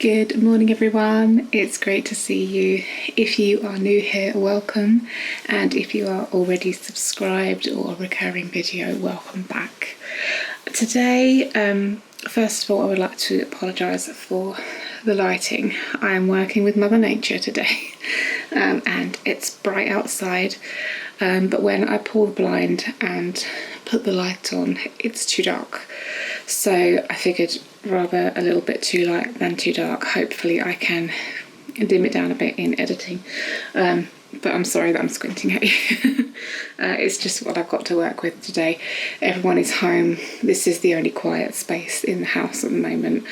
Good morning everyone, it's great to see you. If you are new here, welcome, and if you are already subscribed or a recurring video, welcome back. Today, first of all, I would like to apologise for the lighting. I am working with Mother Nature today and it's bright outside, but when I pull the blind and put the light on, it's too dark. So I figured rather a little bit too light than too dark. Hopefully I can dim it down a bit in editing, but I'm sorry that I'm squinting at you. It's just what I've got to work with today. Everyone is home. This is the only quiet space in the house at the moment,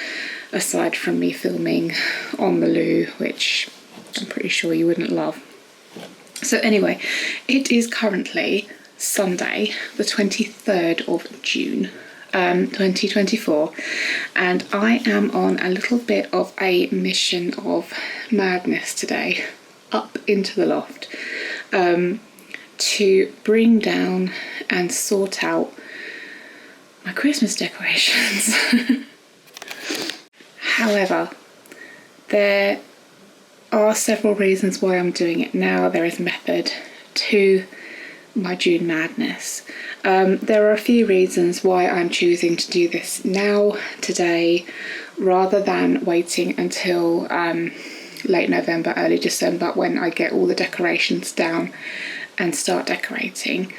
aside from me filming on the loo, which I'm pretty sure you wouldn't love. So anyway, it is currently Sunday the 23rd of June 2024, and I am on a little bit of a mission of madness today up into the loft to bring down and sort out my Christmas decorations. However, there are several reasons why I'm doing it now. There is method to my June madness. There are a few reasons why I'm choosing to do this now, today, rather than waiting until late November, early December, when I get all the decorations down and start decorating,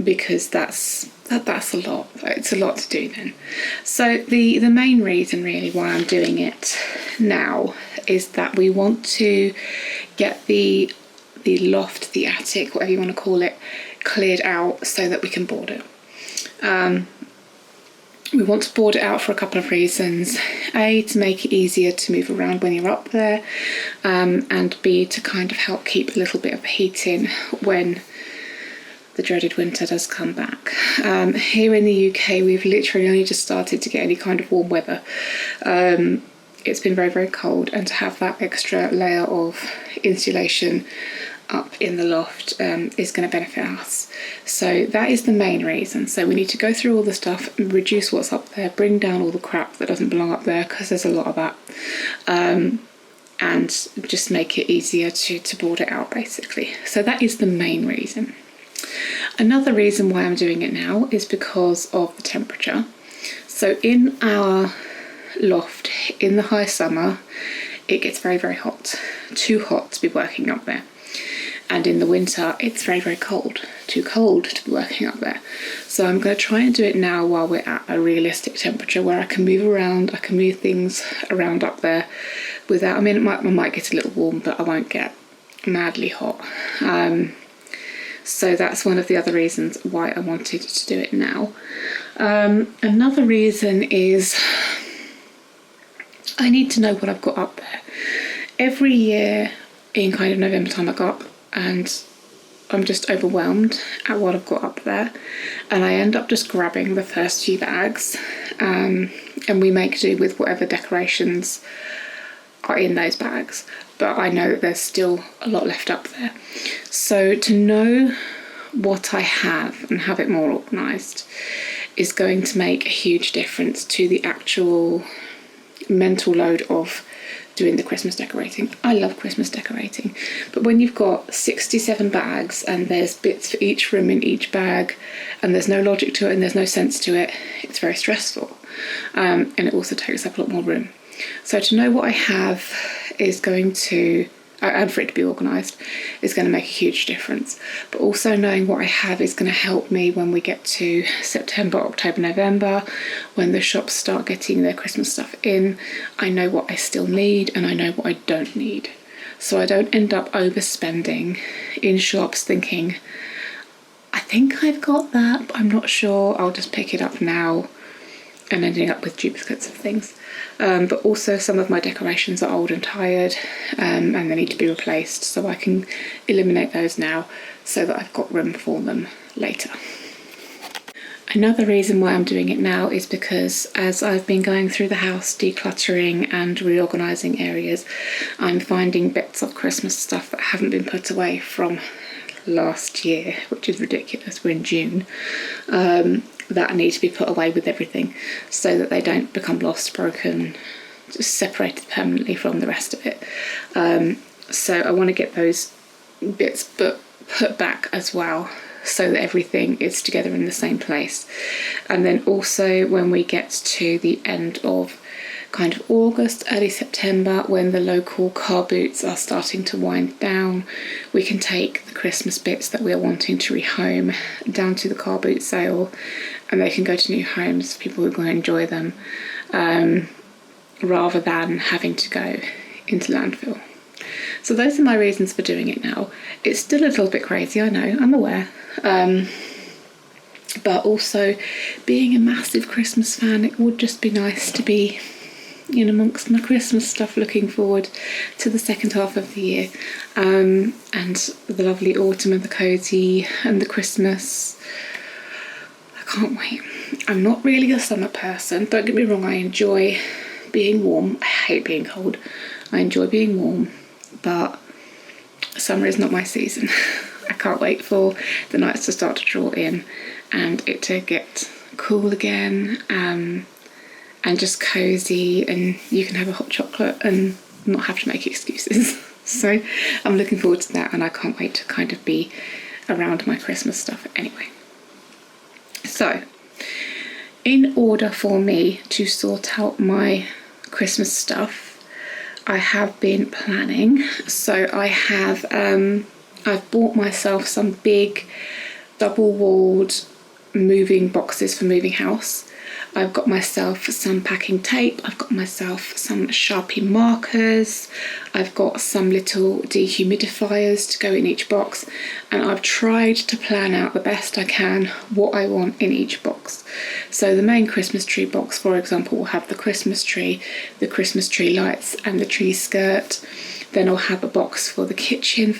because that's a lot. It's a lot to do then. So the main reason really why I'm doing it now is that we want to get the loft, the attic, whatever you want to call it, cleared out so that we can board it. We want to board it out for a couple of reasons. A, to make it easier to move around when you're up there, and B, to kind of help keep a little bit of heat in when the dreaded winter does come back. Here in the UK, we've literally only just started to get any kind of warm weather. It's been very, very cold, and to have that extra layer of insulation up in the loft is going to benefit us. So that is the main reason. So we need to go through all the stuff, reduce what's up there, bring down all the crap that doesn't belong up there, because there's a lot of that, and just make it easier to board it out basically. So that is the main reason. Another reason why I'm doing it now is because of the temperature. So in our loft in the high summer, it gets very, very hot, too hot to be working up there. And in the winter, it's very, very cold, too cold to be working up there. So I'm going to try and do it now while we're at a realistic temperature where I can move around, I can move things around up there without, I mean, I might get a little warm, but I won't get madly hot. So that's one of the other reasons why I wanted to do it now. Another reason is I need to know what I've got up there. Every year in kind of November time, I go up and I'm just overwhelmed at what I've got up there, and I end up just grabbing the first few bags, and we make do with whatever decorations are in those bags, but I know that there's still a lot left up there. So to know what I have and have it more organised is going to make a huge difference to the actual mental load of doing the Christmas decorating. I love Christmas decorating, but when you've got 67 bags and there's bits for each room in each bag, and there's no logic to it and there's no sense to it, it's very stressful, and it also takes up a lot more room. So to know what I have is going to, and for it to be organised, is going to make a huge difference. But also knowing what I have is going to help me when we get to September, October, November, when the shops start getting their Christmas stuff in. I know what I still need and I know what I don't need. So I don't end up overspending in shops thinking, I think I've got that, but I'm not sure, I'll just pick it up now, and ending up with duplicates of things. But also some of my decorations are old and tired, and they need to be replaced, so I can eliminate those now so that I've got room for them later. Another reason why I'm doing it now is because as I've been going through the house decluttering and reorganising areas, I'm finding bits of Christmas stuff that haven't been put away from last year, which is ridiculous, we're in June, that need to be put away with everything so that they don't become lost, broken, just separated permanently from the rest of it. So I want to get those bits put back as well, so that everything is together in the same place. And then also when we get to the end of kind of August, early September, when the local car boots are starting to wind down, we can take the Christmas bits that we are wanting to rehome down to the car boot sale, and they can go to new homes, people who are going to enjoy them, rather than having to go into landfill. So those are my reasons for doing it now. It's still a little bit crazy, I know, I'm aware. But also, being a massive Christmas fan, it would just be nice to be in amongst my Christmas stuff, looking forward to the second half of the year, and the lovely autumn and the cosy and the Christmas. I can't wait. I'm not really a summer person, don't get me wrong, I enjoy being warm. I hate being cold. I enjoy being warm, but summer is not my season. I can't wait for the nights to start to draw in and it to get cool again, and just cozy, and you can have a hot chocolate and not have to make excuses. So I'm looking forward to that, and I can't wait to kind of be around my Christmas stuff anyway. So in order for me to sort out my Christmas stuff, I have been planning. So I have I've bought myself some big double-walled moving boxes for moving house. I've got myself some packing tape, I've got myself some Sharpie markers, I've got some little dehumidifiers to go in each box, and I've tried to plan out the best I can what I want in each box. So the main Christmas tree box, for example, will have the Christmas tree lights and the tree skirt. Then I'll have a box for the kitchen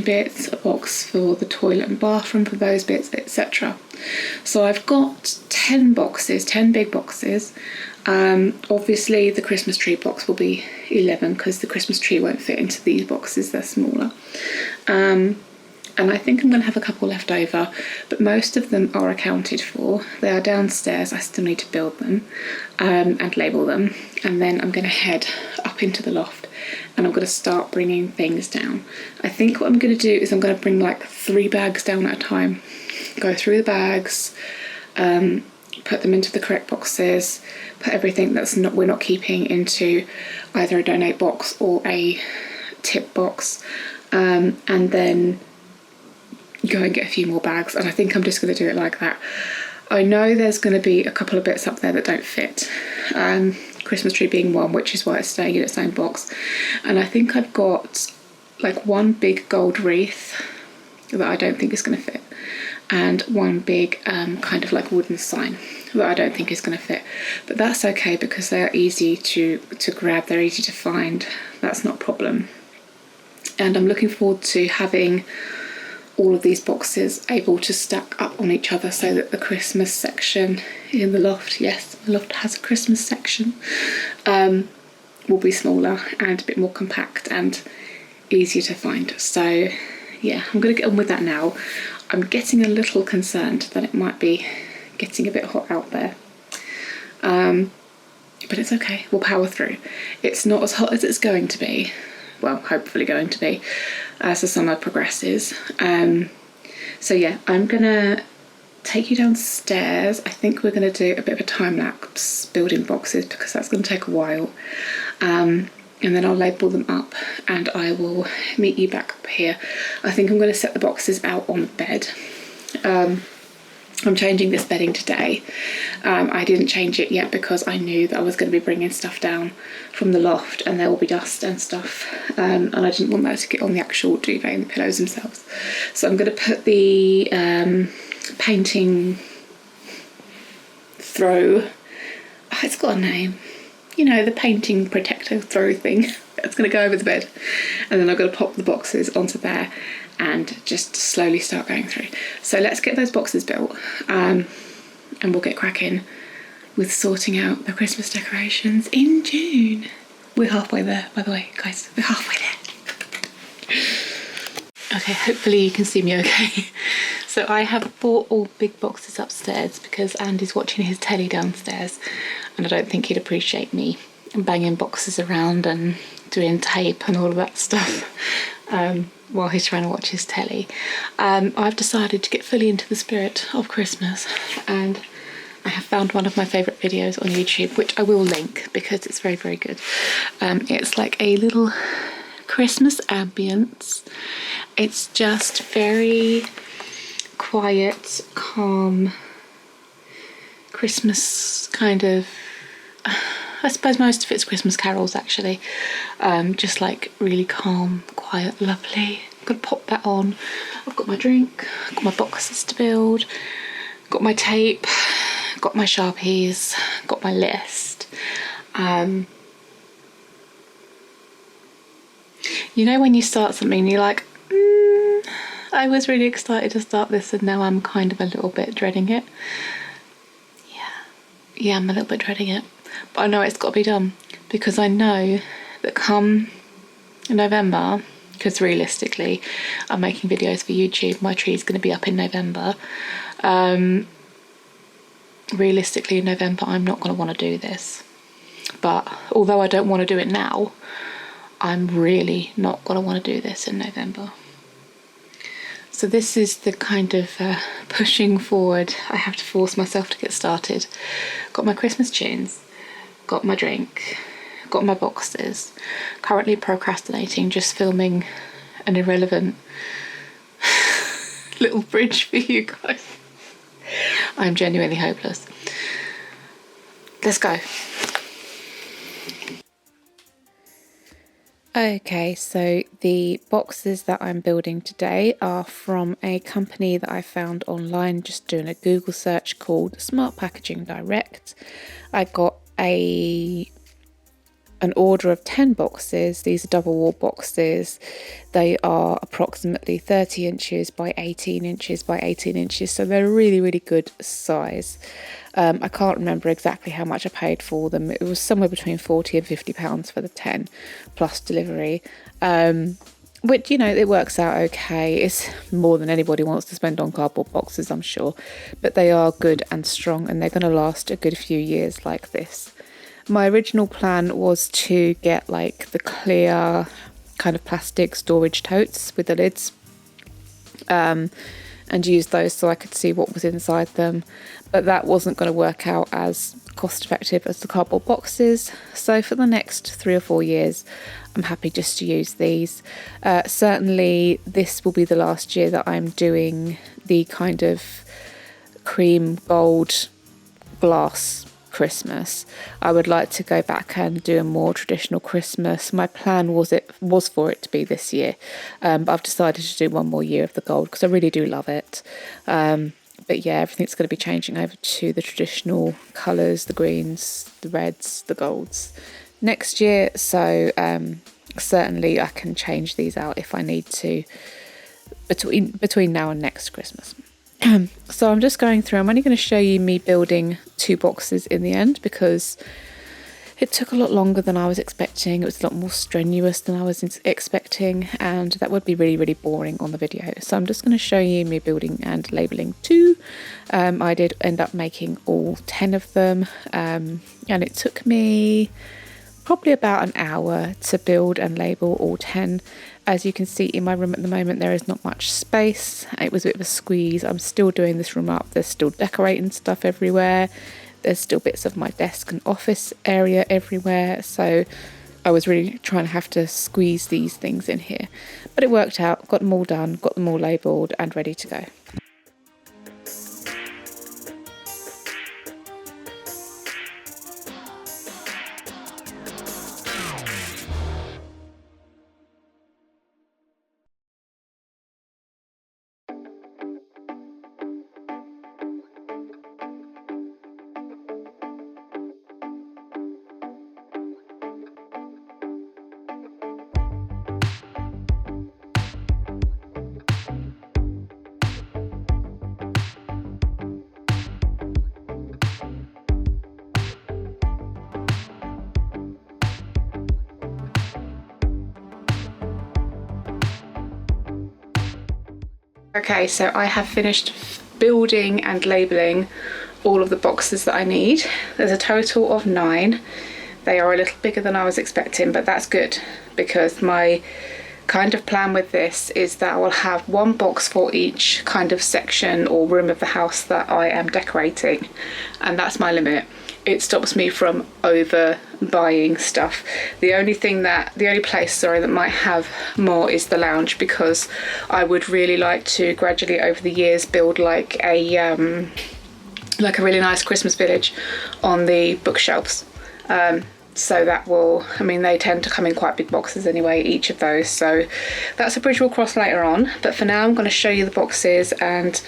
bits, a box for the toilet and bathroom for those bits, etc. So I've got 10 boxes, 10 big boxes. Obviously the Christmas tree box will be 11 because the Christmas tree won't fit into these boxes, they're smaller. And I think I'm going to have a couple left over, but most of them are accounted for. They are downstairs, I still need to build them and label them. And then I'm going to head up into the loft and I'm going to start bringing things down. I think what I'm going to do is I'm going to bring like 3 bags down at a time. Go through the bags, put them into the correct boxes, put everything we're not keeping into either a donate box or a tip box, and then go and get a few more bags. And I think I'm just going to do it like that. I know there's going to be a couple of bits up there that don't fit, Christmas tree being one, which is why it's staying in its own box. And I think I've got like one big gold wreath that I don't think is going to fit, and one big kind of like wooden sign that I don't think is going to fit. But that's okay because they are easy to grab, they're easy to find, that's not a problem. And I'm looking forward to having all of these boxes able to stack up on each other so that the Christmas section in the loft, yes, the loft has a Christmas section, will be smaller and a bit more compact and easier to find. So yeah, I'm going to get on with that now. I'm getting a little concerned that it might be getting a bit hot out there, but it's okay, we'll power through. It's not as hot as it's going to be, well, hopefully going to be, as the summer progresses. So yeah, I'm gonna take you downstairs. I think we're gonna do a bit of a time lapse building boxes because that's gonna take a while, and then I'll label them up and I will meet you back up here. I think I'm going to set the boxes out on the bed. I'm changing this bedding today. I didn't change it yet because I knew that I was going to be bringing stuff down from the loft and there will be dust and stuff, and I didn't want that to get on the actual duvet and the pillows themselves. So I'm going to put the painting throw, it's got a name, you know, the painting protector throw thing that's going to go over the bed, and then I'm going to pop the boxes onto there and just slowly start going through. So let's get those boxes built, and we'll get cracking with sorting out the Christmas decorations in June. We're halfway there, by the way, guys, we're halfway there. Okay, hopefully you can see me okay. So I have brought all big boxes upstairs because Andy's watching his telly downstairs, and I don't think he'd appreciate me banging boxes around and doing tape and all of that stuff while he's trying to watch his telly. I've decided to get fully into the spirit of Christmas, and I have found one of my favourite videos on YouTube, which I will link because it's very, very good. It's like a little Christmas ambience. It's just very quiet, calm, Christmas kind of, I suppose most of it's Christmas carols actually. Just like really calm, quiet, lovely. I'm gonna pop that on. I've got my drink, I've got my boxes to build, got my tape, got my Sharpies, got my list. You know when you start something you're like, I was really excited to start this and now I'm kind of a little bit dreading it. Yeah, I'm a little bit dreading it. But I know it's got to be done because I know that come November, because realistically I'm making videos for YouTube, my tree's going to be up in November. Realistically in November I'm not going to want to do this. But although I don't want to do it now, I'm really not going to want to do this in November. So this is the kind of pushing forward. I have to force myself to get started. Got my Christmas tunes, got my drink, got my boxes. Currently procrastinating, just filming an irrelevant little bridge for you guys. I'm genuinely hopeless. Let's go. Okay, so the boxes that I'm building today are from a company that I found online just doing a Google search called Smart Packaging Direct. I got an order of 10 boxes. These are double wall boxes. They are approximately 30 inches by 18 inches by 18 inches, so they're a really, really good size. I can't remember exactly how much I paid for them. It was somewhere between £40 and £50 for the 10 plus delivery, which, you know, it works out okay. It's more than anybody wants to spend on cardboard boxes, I'm sure, but they are good and strong and they're going to last a good few years like this. My original plan was to get like the clear kind of plastic storage totes with the lids, and use those so I could see what was inside them, but that wasn't going to work out as cost effective as the cardboard boxes. So for the next 3 or 4 years I'm happy just to use these. Certainly this will be the last year that I'm doing the kind of cream gold glass Christmas. I would like to go back and do a more traditional Christmas. My plan was for it to be this year, but I've decided to do one more year of the gold because I really do love it. But yeah, everything's going to be changing over to the traditional colours, the greens, the reds, the golds next year. So certainly I can change these out if I need to between now and next Christmas. So I'm just going through. I'm only going to show you me building 2 boxes in the end because it took a lot longer than I was expecting. It was a lot more strenuous than I was expecting, and that would be really, really boring on the video. So I'm just going to show you me building and labelling 2. I did end up making all 10 of them, and it took me probably about an hour to build and label all 10. As you can see in my room at the moment, there is not much space. It was a bit of a squeeze. I'm still doing this room up. There's still decorating stuff everywhere. There's still bits of my desk and office area everywhere. So I was really trying to have to squeeze these things in here. But it worked out. Got them all done, got them all labelled and ready to go. Okay, so I have finished building and labelling all of the boxes that I need. There's a total of 9. They are a little bigger than I was expecting, but that's good because my kind of plan with this is that I will have one box for each kind of section or room of the house that I am decorating, and that's my limit. It stops me from over buying stuff. The only place that might have more is the lounge, because I would really like to gradually over the years build like a really nice Christmas village on the bookshelves. So that will, I mean, they tend to come in quite big boxes anyway, each of those, so that's a bridge we'll cross later on. But for now I'm going to show you the boxes and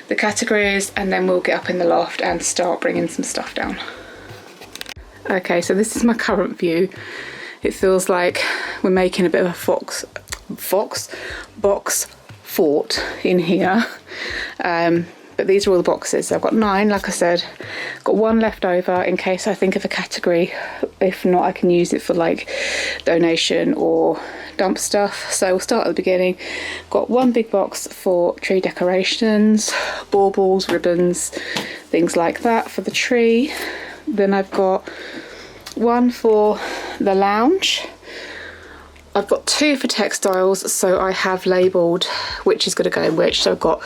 the categories, and then we'll get up in the loft and start bringing some stuff down. Okay, so this is my current view. It feels like we're making a bit of a box fort in here. But these are all the boxes. So I've got 9, like I said. Got 1 left over in case I think of a category. If not, I can use it for like donation or dump stuff. So we'll start at the beginning. Got 1 big box for tree decorations, baubles, ribbons, things like that for the tree. Then I've got 1 for the lounge. I've got 2 for textiles, so I have labelled which is going to go in which. So I've got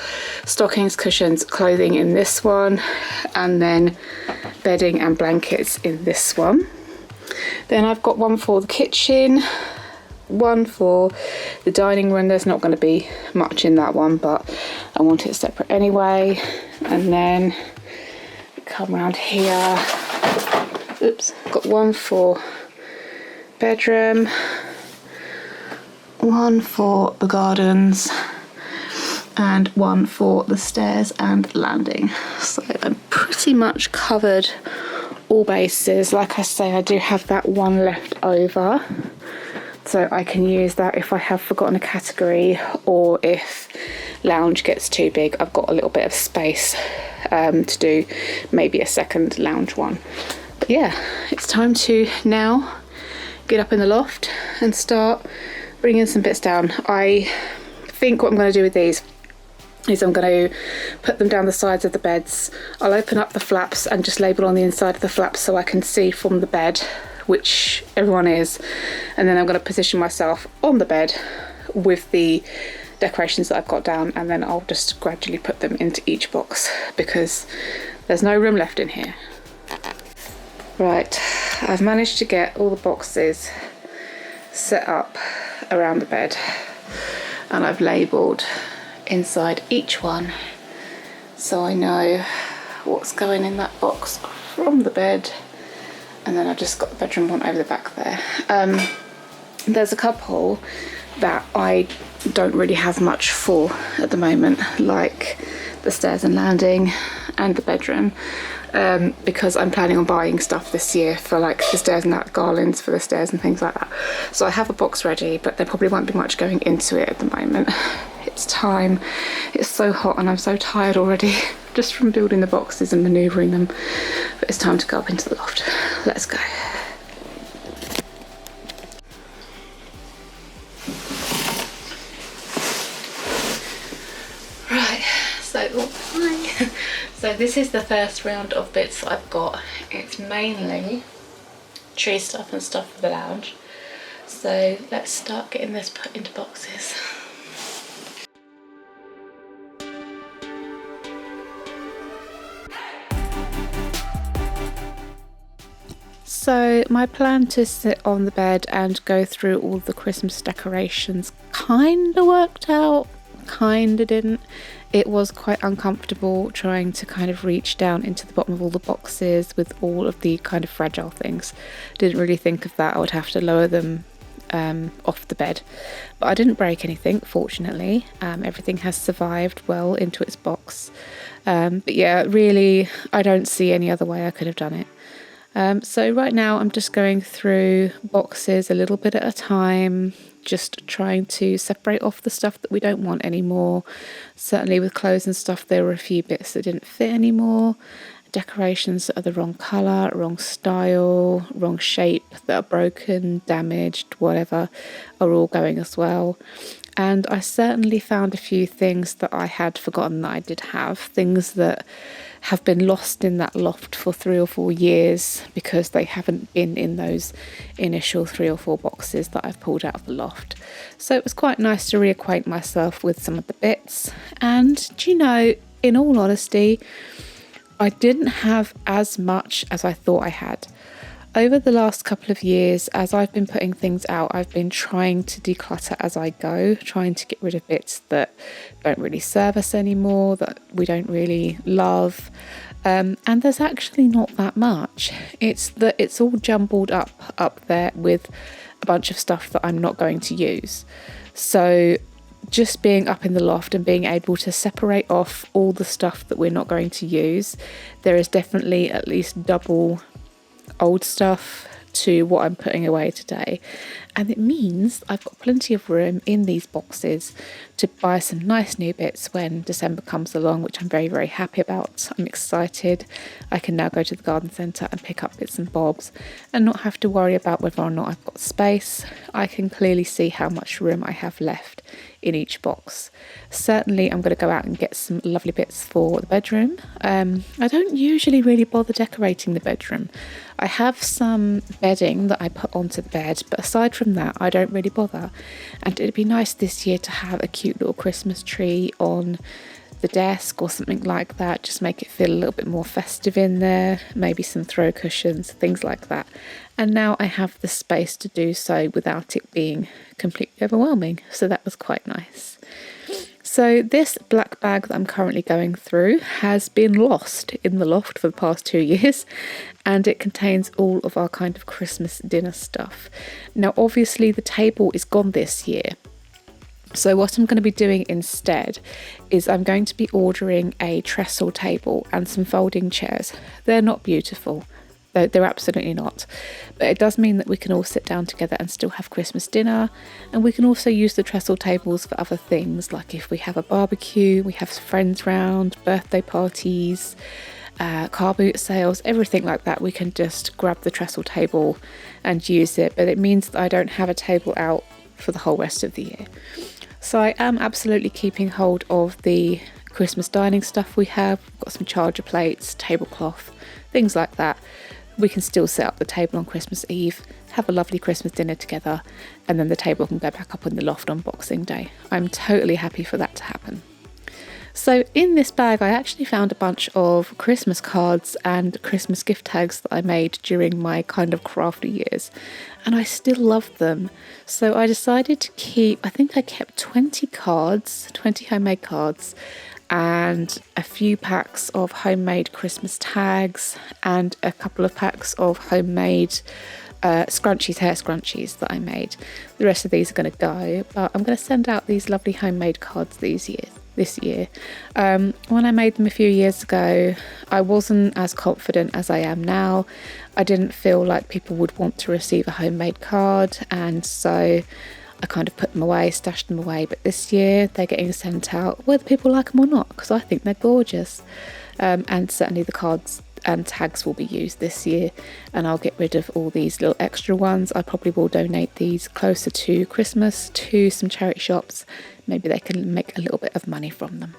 stockings, cushions, clothing in this one, and then bedding and blankets in this one. Then I've got 1 for the kitchen, 1 for the dining room. There's not going to be much in that one, but I want it separate anyway. And then come around here. Oops, got 1 for bedroom, 1 for the gardens, and 1 for the stairs and landing. So I'm pretty much covered all bases. Like I say, I do have that 1 left over, so I can use that if I have forgotten a category, or if lounge gets too big, I've got a little bit of space to do maybe a second lounge one. But yeah, it's time to now get up in the loft and start bringing some bits down. I think what I'm going to do with these is I'm going to put them down the sides of the beds. I'll open up the flaps and just label on the inside of the flaps so I can see from the bed which everyone is, and then I'm going to position myself on the bed with the decorations that I've got down, and then I'll just gradually put them into each box because there's no room left in here. Right, I've managed to get all the boxes set up around the bed, and I've labelled inside each one so I know what's going in that box from the bed. And then I've just got the bedroom one over the back there. There's a couple that I don't really have much for at the moment, like the stairs and landing and the bedroom, because I'm planning on buying stuff this year for like the stairs and that, garlands for the stairs and things like that. So I have a box ready, but there probably won't be much going into it at the moment. It's time. It's so hot and I'm so tired already just from building the boxes and manoeuvring them. But it's time to go up into the loft. Let's go. Right, so this is the first round of bits that I've got. It's mainly tree stuff and stuff for the lounge. So let's start getting this put into boxes. So my plan to sit on the bed and go through all the Christmas decorations kinda worked out, kinda didn't. It was quite uncomfortable trying to kind of reach down into the bottom of all the boxes with all of the kind of fragile things. Didn't really think of that. I would have to lower them off the bed, but I didn't break anything, fortunately. Everything has survived well into its box, but yeah, really I don't see any other way I could have done it. So right now I'm just going through boxes a little bit at a time, just trying to separate off the stuff that we don't want anymore. Certainly with clothes and stuff, there were a few bits that didn't fit anymore. Decorations that are the wrong colour, wrong style, wrong shape, that are broken, damaged, whatever, are all going as well. and I certainly found a few things that I had forgotten that I did have, things that have been lost in that loft for 3 or 4 years because they haven't been in those initial 3 or 4 boxes that I've pulled out of the loft. So it was quite nice to reacquaint myself with some of the bits. And do you know, in all honesty, I didn't have as much as I thought I had. Over the last couple of years, as I've been putting things out, I've been trying to declutter as I go, trying to get rid of bits that don't really serve us anymore, that we don't really love. And there's actually not that much. It's that it's all jumbled up there with a bunch of stuff that I'm not going to use. So just being up in the loft and being able to separate off all the stuff that we're not going to use, there is definitely at least double old stuff to what I'm putting away today, and it means I've got plenty of room in these boxes to buy some nice new bits when December comes along, which I'm very, very happy about. I'm excited. I can now go to the garden centre and pick up bits and bobs and not have to worry about whether or not I've got space. I can clearly see how much room I have left in each box. Certainly I'm going to go out and get some lovely bits for the bedroom. I don't usually really bother decorating the bedroom. I have some bedding that I put onto the bed, but aside from that I don't really bother. And it'd be nice this year to have a cute little Christmas tree on the desk or something like that, just make it feel a little bit more festive in there, maybe some throw cushions, things like that. And now I have the space to do so without it being completely overwhelming, so that was quite nice. So this black bag that I'm currently going through has been lost in the loft for the past 2 years, and it contains all of our kind of Christmas dinner stuff. Now obviously the table is gone this year, so what I'm going to be doing instead is I'm going to be ordering a trestle table and some folding chairs. They're not beautiful, they're absolutely not, but it does mean that we can all sit down together and still have Christmas dinner, and we can also use the trestle tables for other things, like if we have a barbecue, we have friends round, birthday parties, car boot sales, everything like that. We can just grab the trestle table and use it, but it means that I don't have a table out for the whole rest of the year. So I am absolutely keeping hold of the Christmas dining stuff we have. We've got some charger plates, tablecloth, things like that. We can still set up the table on Christmas Eve, have a lovely Christmas dinner together, and then the table can go back up in the loft on Boxing Day. I'm totally happy for that to happen. So in this bag I actually found a bunch of Christmas cards and Christmas gift tags that I made during my kind of crafty years, and I still love them. So I decided to keep, I think I kept 20 cards, 20 homemade cards, and a few packs of homemade Christmas tags and a couple of packs of homemade scrunchies, hair scrunchies that I made. The rest of these are going to go, but I'm going to send out these lovely homemade cards this year. When I made them a few years ago, I wasn't as confident as I am now. I didn't feel like people would want to receive a homemade card, and so I kind of put them away, stashed them away. But this year they're getting sent out whether people like them or not, because I think they're gorgeous. And certainly the cards and tags will be used this year, and I'll get rid of all these little extra ones. I probably will donate these closer to Christmas to some charity shops. Maybe they can make a little bit of money from them.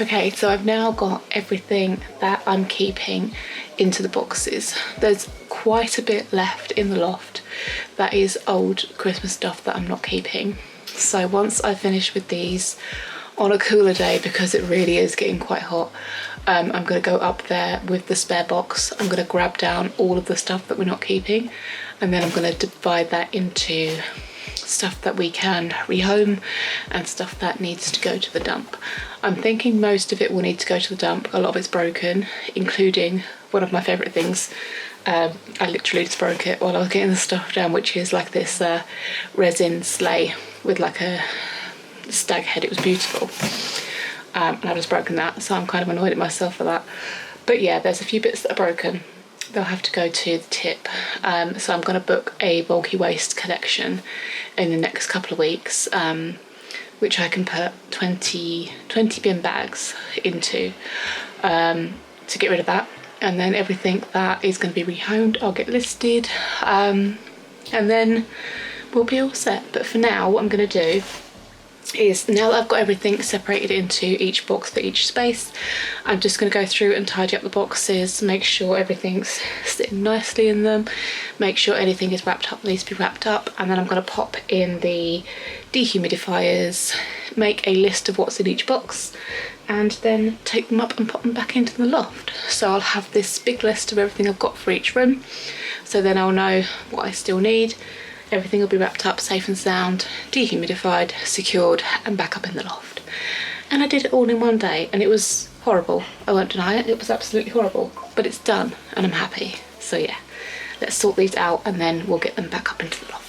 Okay, so I've now got everything that I'm keeping into the boxes. There's quite a bit left in the loft that is old Christmas stuff that I'm not keeping. So once I finish with these on a cooler day, because it really is getting quite hot, I'm going to go up there with the spare box. I'm going to grab down all of the stuff that we're not keeping, and then I'm going to divide that into stuff that we can rehome and stuff that needs to go to the dump. I'm thinking most of it will need to go to the dump. A lot of it's broken, including one of my favourite things. I literally just broke it while I was getting the stuff down, which is like this resin sleigh with like a stag head. It was beautiful, and I've just broken that, so I'm kind of annoyed at myself for that. But yeah, there's a few bits that are broken. They'll have to go to the tip, so I'm going to book a bulky waste collection in the next couple of weeks, which I can put 20 bin bags into, to get rid of that. And then everything that is going to be rehomed, I'll get listed, and then we'll be all set. But for now, what I'm going to do is, now that I've got everything separated into each box for each space, I'm just going to go through and tidy up the boxes, make sure everything's sitting nicely in them, make sure anything is wrapped up that needs to be wrapped up, and then I'm going to pop in the dehumidifiers, make a list of what's in each box, and then take them up and pop them back into the loft. So I'll have this big list of everything I've got for each room, so then I'll know what I still need. Everything will be wrapped up safe and sound, dehumidified, secured, and back up in the loft. And I did it all in one day, and it was horrible. I won't deny it, it was absolutely horrible, but it's done and I'm happy. So yeah, let's sort these out and then we'll get them back up into the loft.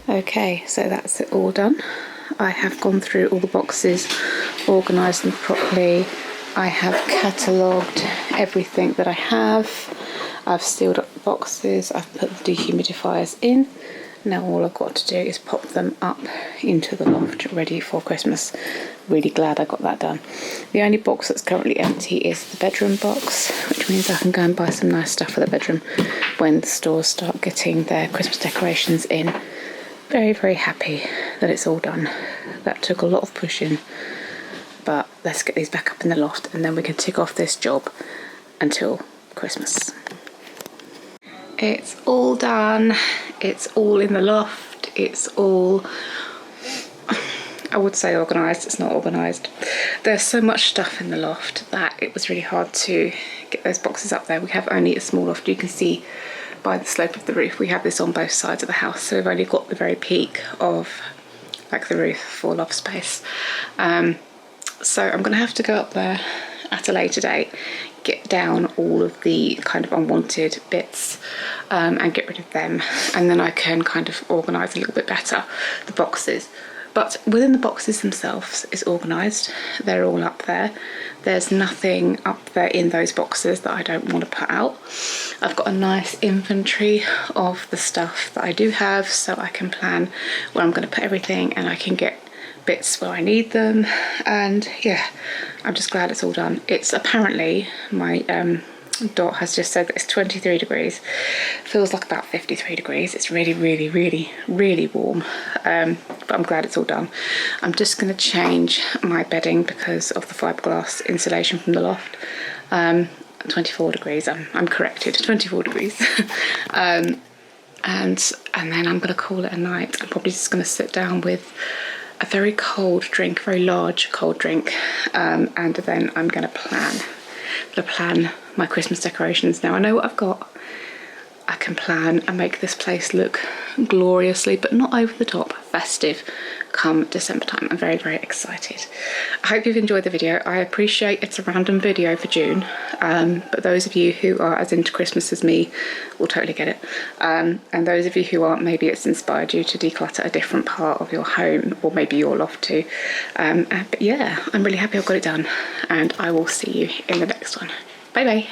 Okay, so that's it all done. I have gone through all the boxes, organised them properly. I have catalogued everything that I have. I've sealed up the boxes, I've put the dehumidifiers in. Now all I've got to do is pop them up into the loft ready for Christmas. Really glad I got that done. The only box that's currently empty is the bedroom box, which means I can go and buy some nice stuff for the bedroom when the stores start getting their Christmas decorations in. Very, very happy that it's all done. That took a lot of pushing, but let's get these back up in the loft and then we can tick off this job until Christmas. It's all done. It's all in the loft. It's all, I would say organised, it's not organised. There's so much stuff in the loft that it was really hard to get those boxes up there. We have only a small loft. You can see by the slope of the roof, we have this on both sides of the house, so we've only got the very peak of like the roof for loft space. So I'm going to have to go up there at a later date, get down all of the kind of unwanted bits and get rid of them, and then I can kind of organise a little bit better the boxes. But within the boxes themselves is organised. They're all up there. There's nothing up there in those boxes that I don't want to put out. I've got a nice inventory of the stuff that I do have, so I can plan where I'm going to put everything and I can get bits where I need them. And yeah, I'm just glad it's all done. It's apparently, my dot has just said that it's 23 degrees. Feels like about 53 degrees. It's really, really, really, really warm. But I'm glad it's all done. I'm just going to change my bedding because of the fiberglass insulation from the loft. 24 degrees, I'm corrected, 24 degrees. And then I'm going to call it a night. I'm probably just going to sit down with a very cold drink, very large cold drink, and then I'm going to plan my Christmas decorations. Now I know what I've got. I can plan and make this place look gloriously, but not over the top, festive come December time. I'm very, very excited. I hope you've enjoyed the video. I appreciate it's a random video for June, but those of you who are as into Christmas as me will totally get it. And those of you who aren't, maybe it's inspired you to declutter a different part of your home, or maybe your loft too. But yeah, I'm really happy I've got it done, and I will see you in the next one. Bye bye.